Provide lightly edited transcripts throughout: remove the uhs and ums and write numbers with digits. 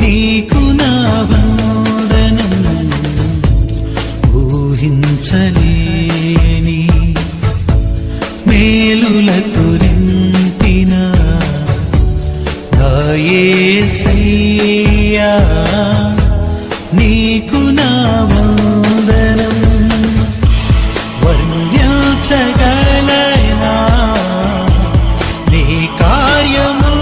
నీకు నా వందనం ఊహించలేని మేలులతో నింపిన నా యేసయ్యా నీకు నా వందనం వర్ణించగలనా నీ కార్యము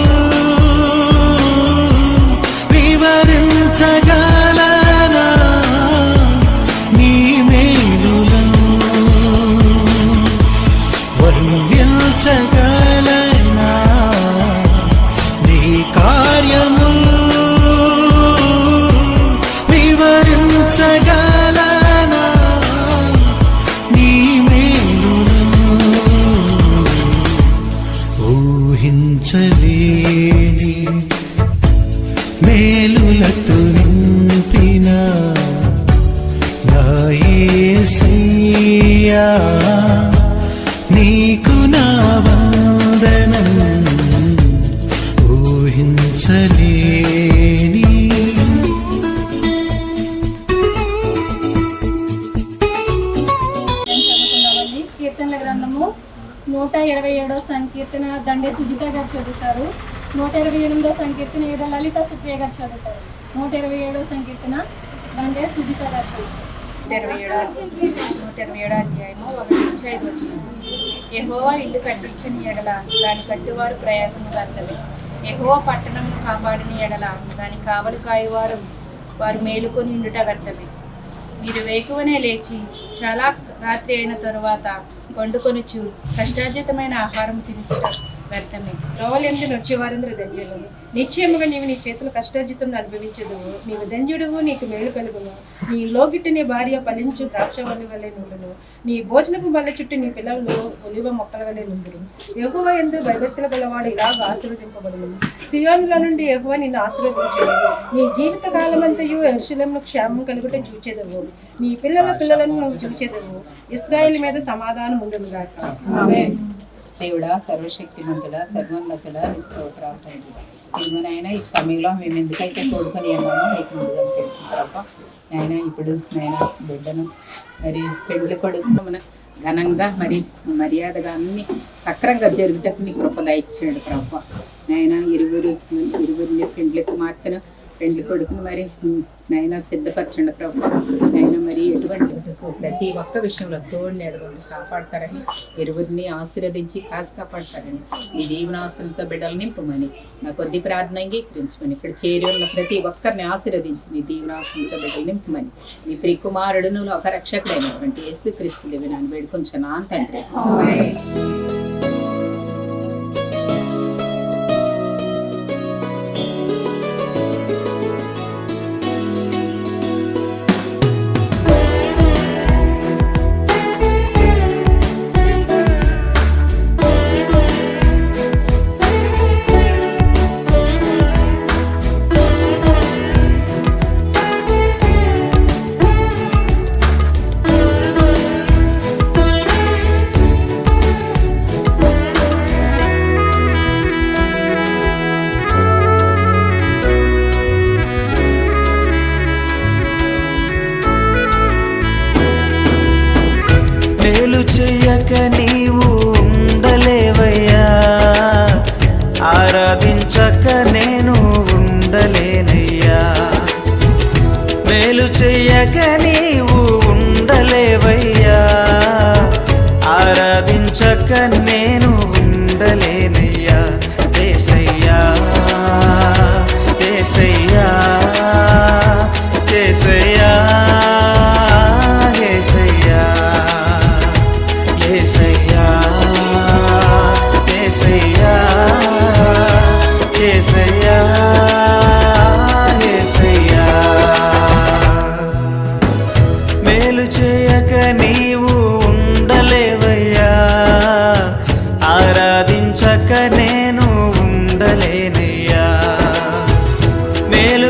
వివరించగలనా నీ మేలులను వర్ణించగలనా నీ కార్యము వివరించగలనా నీ మేలులను ఊహించలేని మేలులతో నింపిన నా యేసయ్యా నీకు నా వందనం ఊహించలేని కీర్తనల గ్రంథము 127వ సంకీర్తన దండే సుజిత గారు చదువుతారు. 128వ సంకీర్తన ఏదో లలిత సుప్రియ గారు చదువుతారు. 127వ సంకీర్తన దండే సుజిత గారు చదువుతారు. 127 అధ్యాయము 1-5 వచనం. యెహోవా ఇల్లు కట్టించిన ఎడల దాని కట్టువారు ప్రయాసము వ్యర్థమే. యెహోవా పట్టణం కాపాడిన ఎడల దాని కావలి కాయువారు వారు మేలుకొని ఉండుట వ్యర్థమే. మీరు వేకువనే లేచి చాలా రాత్రి అయిన తరువాత వండుకొనుచు కష్టార్జితమైన ఆహారం తినుచుట వ్యర్థమే. రోవలెందు నొచ్చేవారందరూ ధన్యులు. నిశ్చయముగా నీవు నీ చేతులు కష్టార్జితం అనుభవించదువు. నీవు ధన్యుడువు, నీకు మేలు కలుగును. నీ లోగిట్టు నీ భార్య ఫలించు ద్రాక్షవల్లి వలె నుండును. నీ భోజనపు బల్ల చుట్టూ నీ పిల్లలు ఒలివ మొక్కల వలె నుండును. యెహోవా యందు భయభక్తులు గలవాడు ఇలాగ ఆశీర్వదింపబడును. సియోనుల నుండి యెహోవా నిన్ను ఆశీర్వదించును. నీ జీవిత కాలమంతయు యెరూషలేమును క్షేమం కలుగుట చూచెదవు. నీ పిల్లల పిల్లలను నువ్వు చూచెదవు. ఇశ్రాయేలు మీద సమాధానం ఉండును గాక. ఆమేన్. దేవుడా, సర్వశక్తిమంతుడా, సర్వోన్నతుడా, నీ స్తోత్రాలు తండ్రి. ఇదిగోనైనా ఈ సమయంలో మేము ఎందుకైతే తోడుకొని ఉన్నామో మీకు ముందుగా తెలుసు తప్ప నాయన ఇప్పుడు నాయన బిడ్డను మరి పెండ్లి కొడుకు మన ఘనంగా మరి మర్యాదగా అన్ని సక్రంగా జరుగుటకు నీ కృప దయచేయండి ప్రభ. నాయన ఇరువురిని పెండ్లి కుమార్తెను పెండ్లి కొడుకును మరి నాయన సిద్ధపరచండి ప్రభు. నాయన మరి ఎటువంటి ప్రతి ఒక్క విషయంలో తోడు నెడగొని కాపాడతారని, ఇరువురిని ఆశీర్వదించి కాసి కాపాడతారని, ఈ దీవనాశనంతో బిడ్డలు నింపమని నా కొద్ది ప్రార్థన అంగీకరించమని, ఇక్కడ చేరి ఉన్న ప్రతి ఒక్కరిని ఆశీర్వదించి నీ దీవనాశనంతో బిడ్డలు నింపమని, నీ ప్రియ కుమారుడును ఒక రక్షకుడైనటువంటి యేసుక్రీస్తు నన్ను వేడుకొంచున్నాను తండ్రి. మేలు చెయ్యక నీవు ఉండలేవయ్యా, ఆరాధించక నేను ఉండలేనయ్యా. మేలు చెయ్యక నీవు ఉండలేవయ్యా, ఆరాధించక నేను ఉండలేనయ్యా. యేసయ్యా యేసయ్యా యేసయ్యా యేసయ్యా యేసయ్యా యేసయ్యా యేసయ్యా యేసయ్యా. మేలు చేయక నీవు ఉండలేవయ్యా, ఆరాధించక నేను ఉండలేనయ్యా. మేలు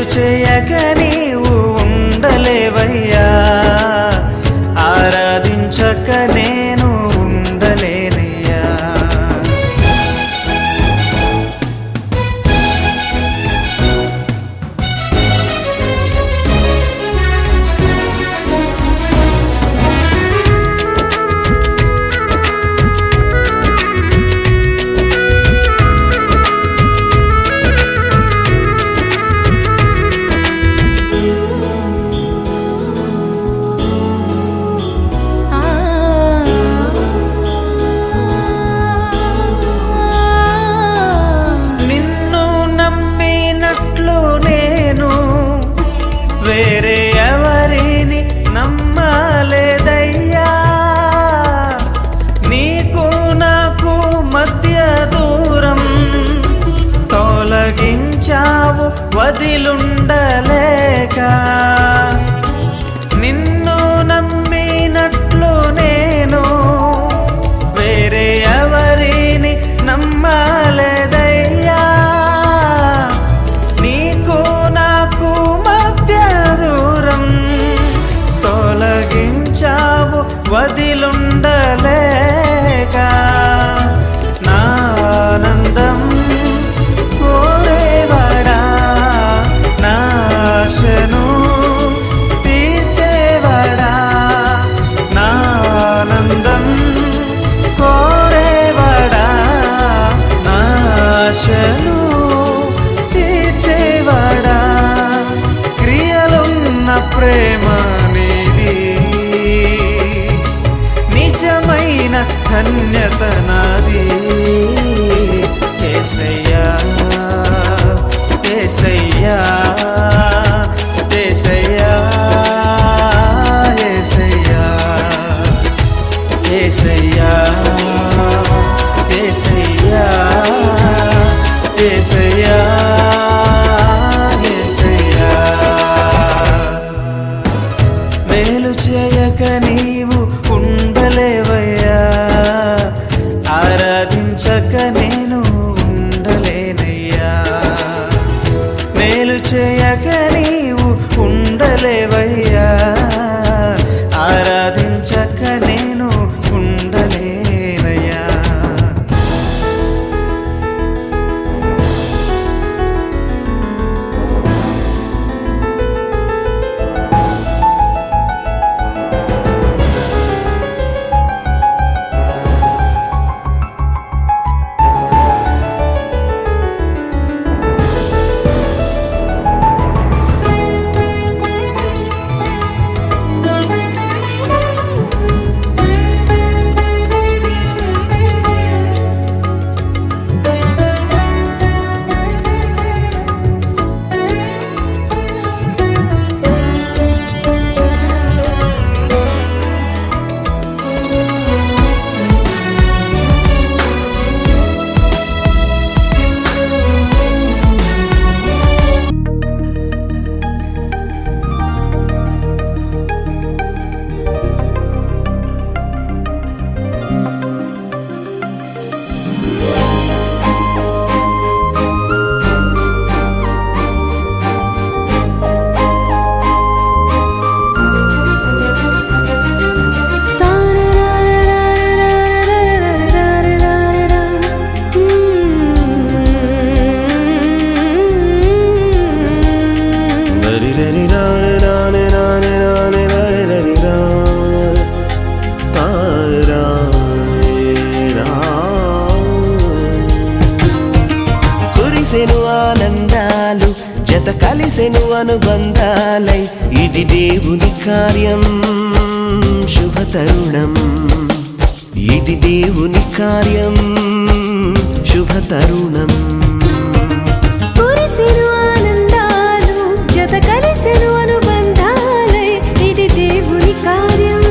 తొలగించావు వదిలుండలేక, నిన్ను నమ్మినట్లు నేను వేరే ఎవరిని నమ్మలేదయ్యా. నీకు నాకు మధ్య దూరం తొలగించావు వదిలుండలేక, నా ఆనందం కోరేవాడా, నా ఆశను తీర్చేవాడా, నా ఆనందం కోరేవాడా, నా ఆశను తీర్చేవాడా. క్రియలున్న ప్రేమ నీది, నిజమైన ధన్యత నాది. యేసయ్యా యేసయ్యా యేసయ్యా యేసయ్యా యేసయ్యా యేసయ్యా యేసయ్యా యేసయ్యా. మేలు చేయక నీవు ఉండలేవయ్యా, ఆరాధించక నేను ఉండలేనయ్యా. మేలు చేయక నీవు ఉండలేవయ్యా, ఆరాధించక నేను ఉండలేనయ్యా. కురిసెను ఆనందాలు జత కలిసెను అనుబంధాలై, ఇది దేవుని కార్యం శుభతరుణం. ఇది దేవుని కార్యం శుభతరుణం. కురిసెను ఆనందాలు జత కలిసెను అనుబంధాలై, ఇది దేవుని కార్యం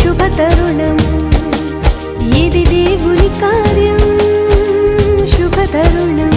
శుభతరుణం. ఇది దేవుని కార్యం శుభతరుణం.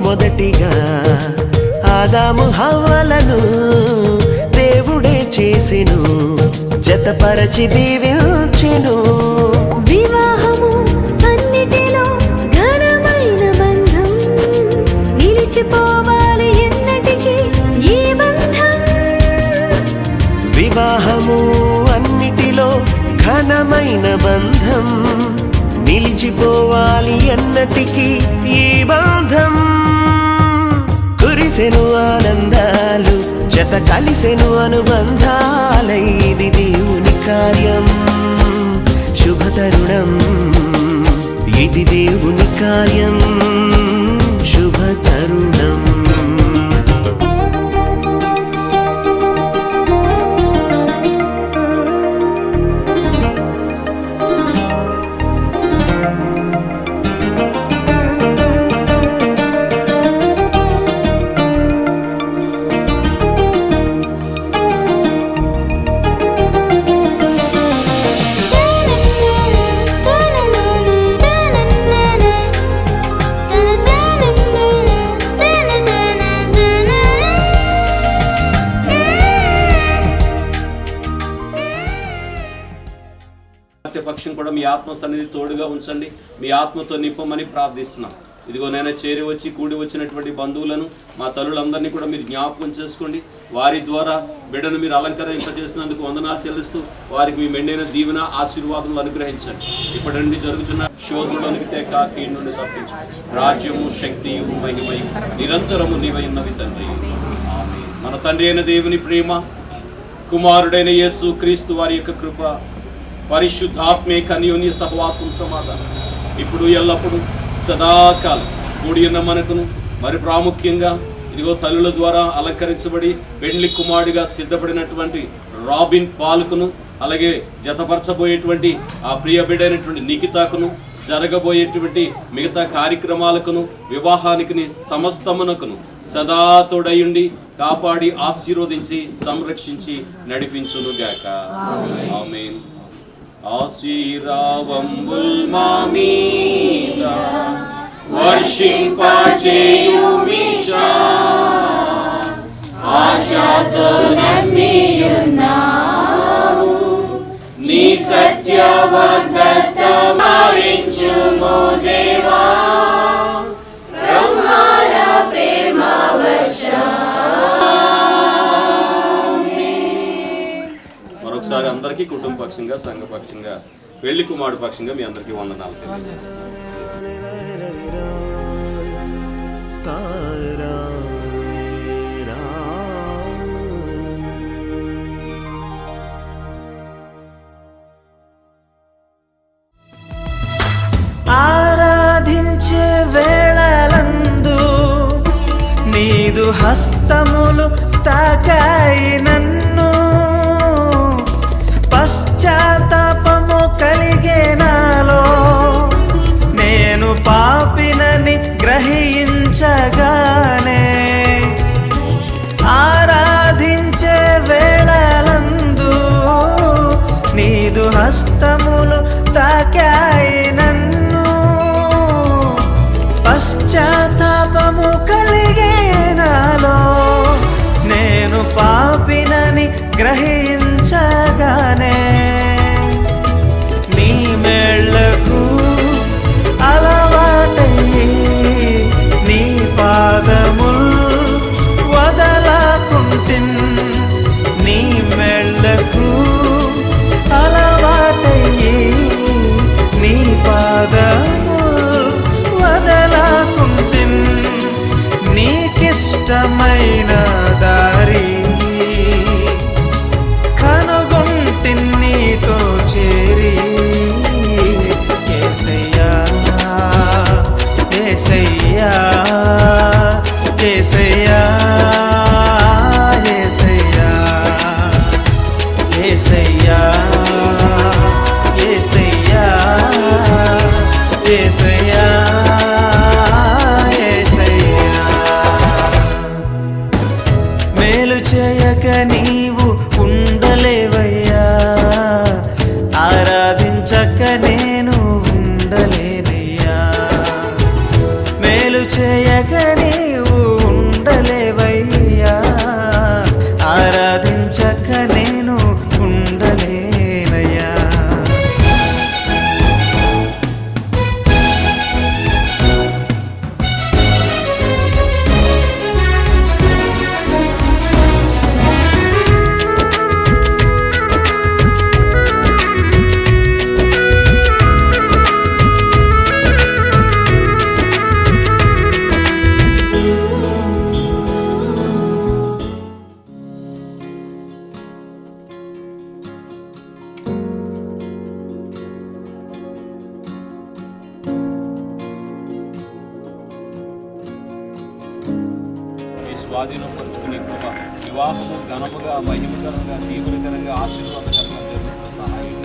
మొదటిగా ఆదాము హవ్వలను దేవుడే చేసెను, జతపరచి దీవించెను. వివాహము అన్నిటిలో ఘనమైన బంధం, నిలిచిపోవాలి ఎన్నటికీ ఈ బంధం. ఘనమైన బంధం, నిలిచిపోవాలి ఎన్నటికీ ఈ బంధం. కురిసెను ఆనందాలు, జత కలిసెను అనుబంధాలై, ఇది దేవుని కార్యం శుభతరుణం, ఇది దేవుని కార్యం శుభతరుణం. పక్షం కూడా మీ ఆత్మ సన్నిధి తోడుగా ఉంచండి, మీ ఆత్మతో నింపమని ప్రార్థిస్తున్నాం. ఇదిగో నేను చేరి వచ్చి కూడి వచ్చినటువంటి బంధువులను, మా తల్లులందరినీ కూడా మీరు జ్ఞాపకం చేసుకోండి. వారి ద్వారా బిడ్డను మీరు అలంకరింపజేసినందుకు వందనాలు చెల్లిస్తూ వారికి మీ మెండైన దీవెన ఆశీర్వాదములు అనుగ్రహించండి. ఇప్పటి నుండి జరుగుతున్న శోధులోనికి తేక కీడు నుండి తప్పించు. రాజ్యము, శక్తియు, మహిమయు నిరంతరము నీవైనవి తండ్రి. ఆమేన్. మన తండ్రి అయిన దేవుని ప్రేమ, కుమారుడైన యేసు క్రీస్తు వారి యొక్క కృప, పరిశుద్ధాత్మే కన్యోన్య సహవాసం, సమాధానం ఇప్పుడు ఎల్లప్పుడూ సదాకాలం కూడి ఉన్న మనకును, మరి ప్రాముఖ్యంగా ఇదిగో తల్లుల ద్వారా అలంకరించబడి పెండ్లి కుమారుడిగా సిద్ధపడినటువంటి రాబిన్ పాల్కును, అలాగే జతపరచబోయేటువంటి ఆ ప్రియ బిడ్డైనటువంటి నిఖితాకును, జరగబోయేటువంటి మిగతా కార్యక్రమాలకును, వివాహానికి సమస్తమునకును సదా తోడయుండి కాపాడి ఆశీర్వదించి సంరక్షించి నడిపించునుగాక. ఆమేన్. ఆశీర్వాదంబుల్ మా మీద వర్షింపచేయుమిషా, ఆశతో నమ్మియున్నాము, నీ సత్యవాగ్దత్త మరించుము దేవా, బ్రహ్మార ప్రేమ వర్షం. మరొకసారి అందరికీ కుటుంబ పక్షంగా, సంఘ పక్షంగా, పెళ్లి కుమారుడు పక్షంగా మీ అందరికీ వందనాలు తెలియజేస్తున్నాను. ఆరాధించే వేళలందు నీదు హస్తములు తాకాయి నన్ను, పశ్చాత్తాపము కలిగే నాలో, నేను పాపినని గ్రహించగానే. ఆరాధించే వేళలందు నీదు హస్తములు తాకాయి నన్ను, పశ్చాత్తాపము కలిగే నాలో, నేను పాపినని గ్రహించగానే. నీ మేళ్లకు అలవాటయ్యి నీ పాదముల్ వదలకుంటిన్, నీ మేళ్లకు అలవాటయ్యి స్వాధీనపరుచుకునే కృప, వివాహము ఘనముగా, మహిమకరంగా, దీవునికరంగా, ఆశీర్వాదకరంగా జరుగుతున్న సహాయం